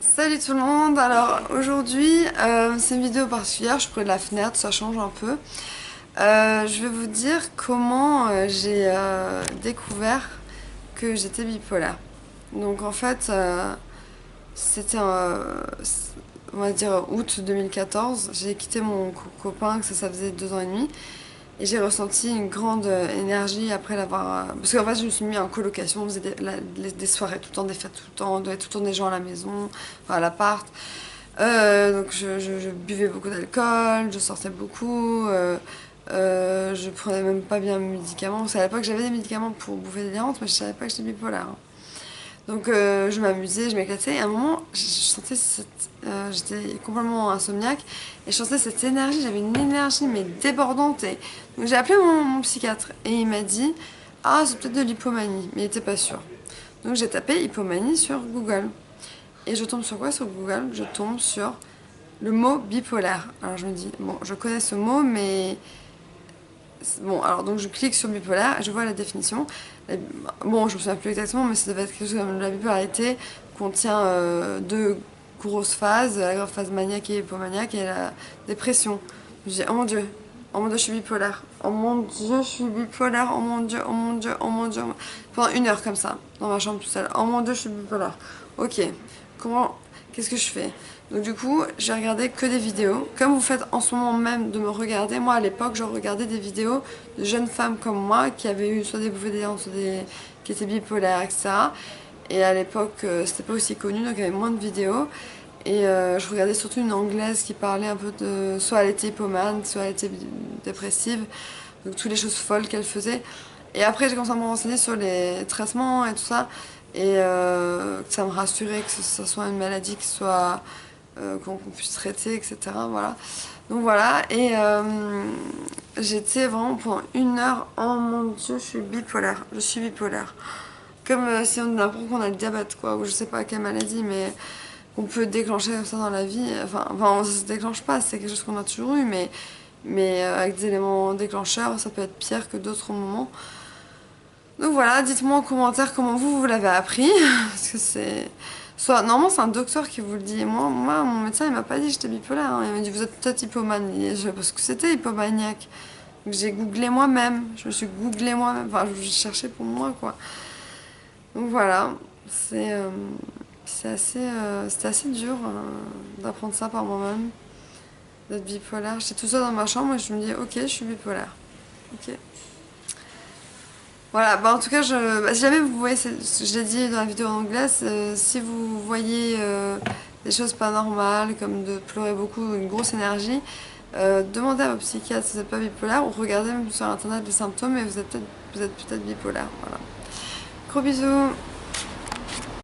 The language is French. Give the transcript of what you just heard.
Salut tout le monde, alors aujourd'hui c'est une vidéo particulière, je suis près de la fenêtre, ça change un peu. Je vais vous dire comment j'ai découvert que j'étais bipolaire. Donc en fait c'était on va dire août 2014, j'ai quitté mon copain, que ça faisait 2 ans et demi. Et j'ai ressenti une grande énergie après l'avoir. Parce qu'en fait, je me suis mis en colocation, on faisait des soirées tout le temps, des fêtes tout le temps, on devait tout le temps des gens à la maison, enfin à l'appart. Donc je buvais beaucoup d'alcool, je sortais beaucoup, je prenais même pas bien mes médicaments. Parce qu'à l'époque, j'avais des médicaments pour bouffer des liantes, mais je savais pas que j'étais bipolaire, hein. Donc je m'amusais, je m'éclatais. Et à un moment, je sentais j'étais complètement insomniaque et je sentais cette énergie. J'avais une énergie mais débordante. Et donc j'ai appelé mon psychiatre et il m'a dit ah c'est peut-être de l'hypomanie, mais il était pas sûr. Donc j'ai tapé hypomanie sur Google et je tombe sur quoi sur Google? Je tombe sur le mot bipolaire. Alors je me dis bon je connais ce mot mais bon, alors donc je clique sur bipolaire et je vois la définition. Bon, je me souviens plus exactement, mais ça devait être quelque chose comme la bipolarité contient deux grosses phases, la phase maniaque et hypomaniaque et la dépression. Je me dis, oh mon dieu, je suis bipolaire. Oh mon dieu, je suis bipolaire. Oh mon dieu, oh mon dieu, oh mon dieu. Pendant 1 heure comme ça, dans ma chambre tout seule. Oh mon dieu, je suis bipolaire. Ok, comment, qu'est-ce que je fais? Donc du coup, j'ai regardé que des vidéos, comme vous faites en ce moment même de me regarder. Moi, à l'époque, je regardais des vidéos de jeunes femmes comme moi qui avaient eu soit des bouffées d'élan, soit qui étaient bipolaires, etc. Et à l'époque, c'était pas aussi connu, donc il y avait moins de vidéos. Et je regardais surtout une anglaise qui parlait un peu de... Soit elle était hypomane, soit elle était dépressive. Donc toutes les choses folles qu'elle faisait. Et après, j'ai commencé à me renseigner sur les traitements et tout ça. Et que ça me rassurait que ce soit une maladie qui soit qu'on puisse traiter, etc. Voilà. Donc voilà, et j'étais vraiment pendant 1 heure, oh mon dieu, je suis bipolaire. Comme si on apprend qu'on a le diabète, quoi, ou je sais pas quelle maladie, mais qu'on peut déclencher comme ça dans la vie. Enfin ça se déclenche pas, c'est quelque chose qu'on a toujours eu, mais avec des éléments déclencheurs, ça peut être pire que d'autres moments. Donc voilà, dites-moi en commentaire comment vous l'avez appris, parce que c'est... Normalement, c'est un docteur qui vous le dit. Moi mon médecin, il m'a pas dit que j'étais bipolaire, hein. Il m'a dit, vous êtes peut-être hypomane. Parce que c'était hypomaniaque. Donc j'ai googlé moi-même. Je me suis googlé moi-même. Enfin, je cherchais pour moi, quoi. Donc voilà, c'était assez dur d'apprendre ça par moi-même, d'être bipolaire. J'étais tout seul dans ma chambre et je me dis, ok, je suis bipolaire. Ok. Voilà, bah en tout cas, si jamais vous voyez, je l'ai dit dans la vidéo en anglais, si vous voyez des choses pas normales, comme de pleurer beaucoup, une grosse énergie, demandez à votre psychiatre si vous n'êtes pas bipolaire, ou regardez même sur internet les symptômes et vous êtes peut-être bipolaire. Voilà. Gros bisous!